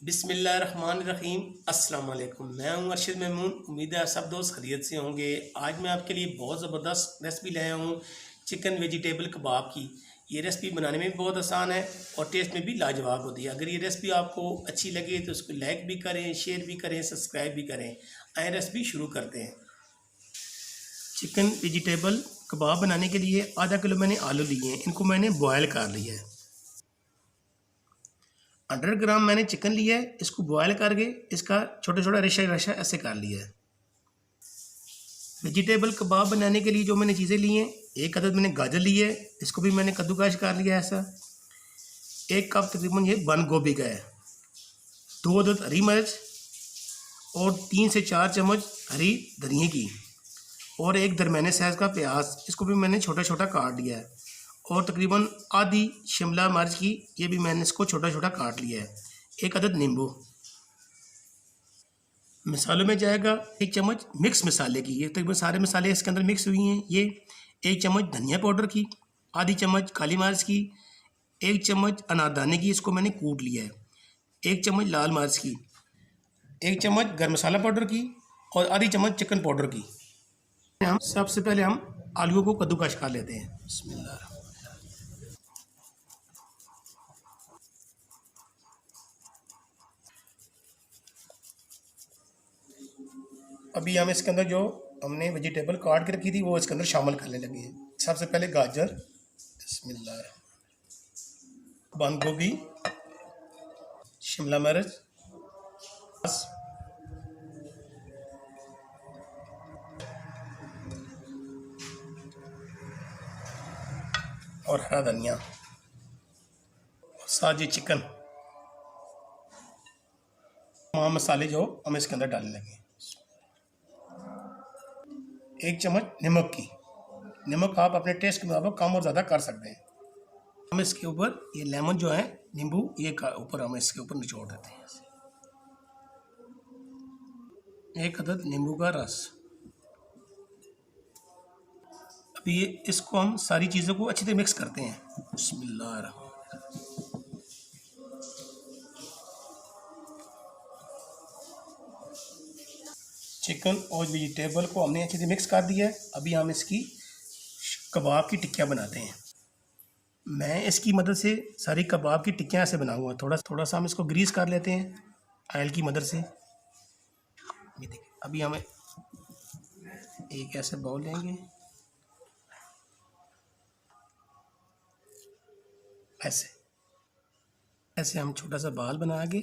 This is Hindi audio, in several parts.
बिस्मिल्लाहिर्रहमानिर्रहीम। अस्सलाम वालेकुम। मैं हूं अरशद महमूद। उम्मीद है आप सब दोस्त खैरियत से होंगे। आज मैं आपके लिए बहुत ज़बरदस्त रेसिपी लाया हूं चिकन वेजिटेबल कबाब की। ये रेसिपी बनाने में भी बहुत आसान है और टेस्ट में भी लाजवाब होती है। अगर ये रेसिपी आपको अच्छी लगे तो उसको लाइक भी करें, शेयर भी करें, सब्सक्राइब भी करें। आए रेसिपी शुरू करते हैं। चिकन वेजिटेबल कबाब बनाने के लिए आधा किलो मैंने आलू लिए हैं। इनको मैंने बॉयल कर लिया है। 100 ग्राम मैंने चिकन लिया है। इसको बॉयल करके इसका छोटा छोटा रेशा रेशा ऐसे कर लिया है। वेजिटेबल कबाब बनाने के लिए जो मैंने चीज़ें ली हैं, एक अदद मैंने गाजर ली है, इसको भी मैंने कद्दूकश कर लिया है ऐसा। 1 कप तकरीबन ये बंद गोभी का है। 2 अदद हरी मिर्च और 3 से 4 चम्मच हरी धनिया की और एक दरमियाने साइज़ का प्याज, इसको भी मैंने छोटा छोटा काट लिया है। और तकरीबन आधी शिमला मिर्च की, ये भी मैंने इसको छोटा छोटा काट लिया है। 1 अदद नींबू। मसालों में जाएगा 1 चम्मच मिक्स मसाले की, ये तकरीबन सारे मसाले इसके अंदर मिक्स हुई हैं। ये 1 चम्मच धनिया पाउडर की, आधी चम्मच काली मिर्च की, 1 चम्मच अनारदाने की, इसको मैंने कूट लिया है, 1 चम्मच लाल मिर्च की, 1 चम्मच गर्म मसाला पाउडर की और आधी चम्मच चिकन पाउडर की। हम सबसे पहले हम आलूओं को कद्दूकश कर लेते हैं। बिस्मिल्लाह। अभी हम इसके अंदर जो हमने वेजिटेबल काट के रखी थी वो इसके अंदर शामिल करने लगे हैं। सबसे पहले गाजर, बिस्मिल्लाह, बंद गोभी, शिमला मिर्च और हरा धनिया और साथ ये चिकन। तमाम मसाले जो हम इसके अंदर डालने लगे। 1 चम्मच नमक की। नमक आप अपने टेस्ट के मुताबिक कम और ज़्यादा कर सकते हैं। हम इसके ऊपर ये लेमन जो है, नींबू, ये ऊपर हम इसके ऊपर निचोड़ देते हैं। 1 अदद नींबू का रस। अभी ये इसको हम सारी चीज़ों को अच्छी तरह मिक्स करते हैं। बिस्मिल्लाह। चिकन और वेजिटेबल को हमने अच्छे से मिक्स कर दिया है। अभी हम इसकी कबाब की टिक्कियाँ बनाते हैं। मैं इसकी मदद से सारी कबाब की टिक्कियाँ ऐसे बनाऊंगा। थोड़ा थोड़ा सा हम इसको ग्रीस कर लेते हैं ऑयल की मदद से। ये देखिए, अभी हमें एक ऐसे बाउल लेंगे, ऐसे ऐसे हम छोटा सा बाल बना के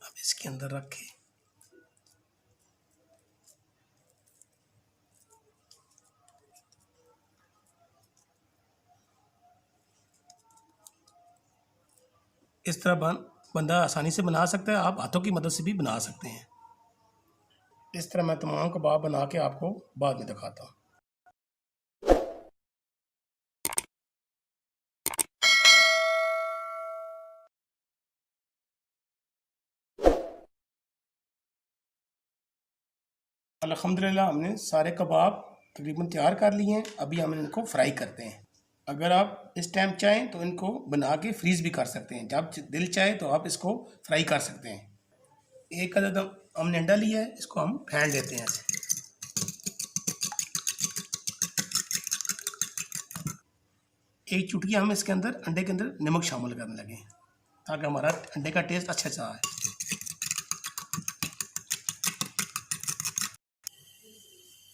अब इसके अंदर रखें। इस तरह बंदा आसानी से बना सकता है। आप हाथों की मदद से भी बना सकते हैं। इस तरह मैं तमाम कबाब बना के आपको बाद में दिखाता हूँ। अल्हम्दुलिल्लाह हमने सारे कबाब तकरीबन तैयार कर लिए हैं। अभी हम इनको फ्राई करते हैं। अगर आप इस टाइम चाहें तो इनको बना के फ्रीज़ भी कर सकते हैं। जब दिल चाहे तो आप इसको फ्राई कर सकते हैं। 1 अदद हमने अंडा लिया है, इसको हम फेंट लेते हैं ऐसे। एक चुटकी हम इसके अंदर अंडे के अंदर नमक शामिल करने लगे ताकि हमारा अंडे का टेस्ट अच्छा सा आए।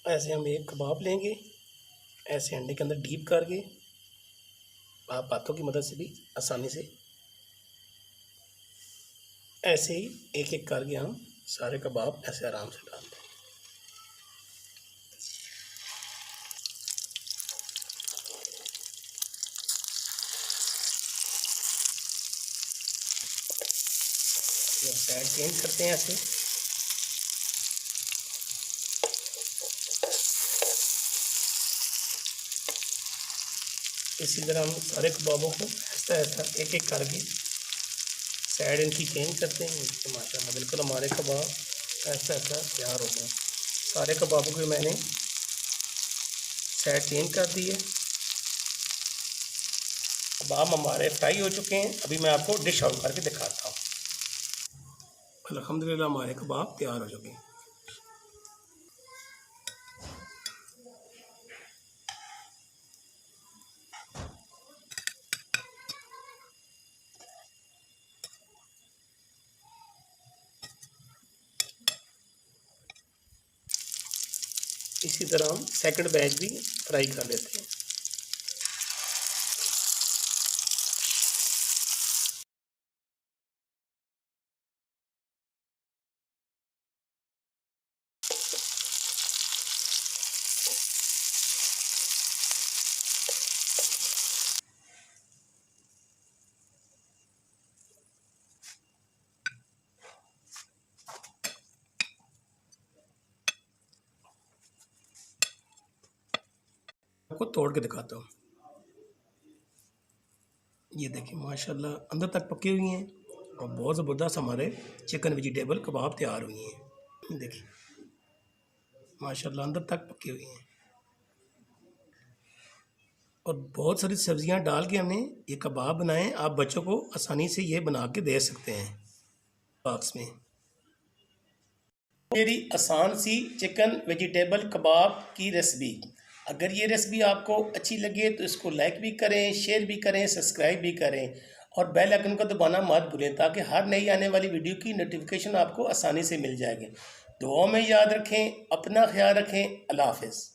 ऐसे हम एक कबाब लेंगे, ऐसे अंडे के अंदर डीप करके आप हाथों की मदद से भी आसानी से ऐसे ही एक एक करके हम सारे कबाब ऐसे आराम से डाल दें। साइड चेंज करते हैं ऐसे। इसी तरह हम सारे कबाबों को ऐसा ऐसा एक एक करके साइड इनकी चेंज करते हैं। तो माशाल्लाह बिल्कुल हमारे कबाब ऐसा ऐसा तैयार हो गए। सारे कबाबों के मैंने साइड चेंज कर दी है। कबाब हमारे फ्राई हो चुके हैं। अभी मैं आपको डिश आउट करके दिखाता हूँ। अल्हम्दुलिल्लाह हमारे कबाब तैयार हो चुके हैं। इसी तरह हम सेकंड बैच भी फ्राई कर लेते हैं। आपको तोड़ के दिखाता हूँ। ये देखिए माशाल्लाह अंदर तक पकी हुई हैं और बहुत ज़बरदस्त हमारे चिकन वेजिटेबल कबाब तैयार हुई हैं। देखिए माशाल्लाह अंदर तक पकी हुई हैं और बहुत सारी सब्जियां डाल के हमने ये कबाब बनाए। आप बच्चों को आसानी से ये बना के दे सकते हैं बॉक्स में। मेरी आसान सी चिकन वेजिटेबल कबाब की रेसिपी, अगर ये रेसिपी आपको अच्छी लगे तो इसको लाइक भी करें, शेयर भी करें, सब्सक्राइब भी करें और बेल आइकन को दबाना मत भूलें ताकि हर नई आने वाली वीडियो की नोटिफिकेशन आपको आसानी से मिल जाएगी। दुआओं में याद रखें, अपना ख्याल रखें। अल्लाह हाफ़िज़।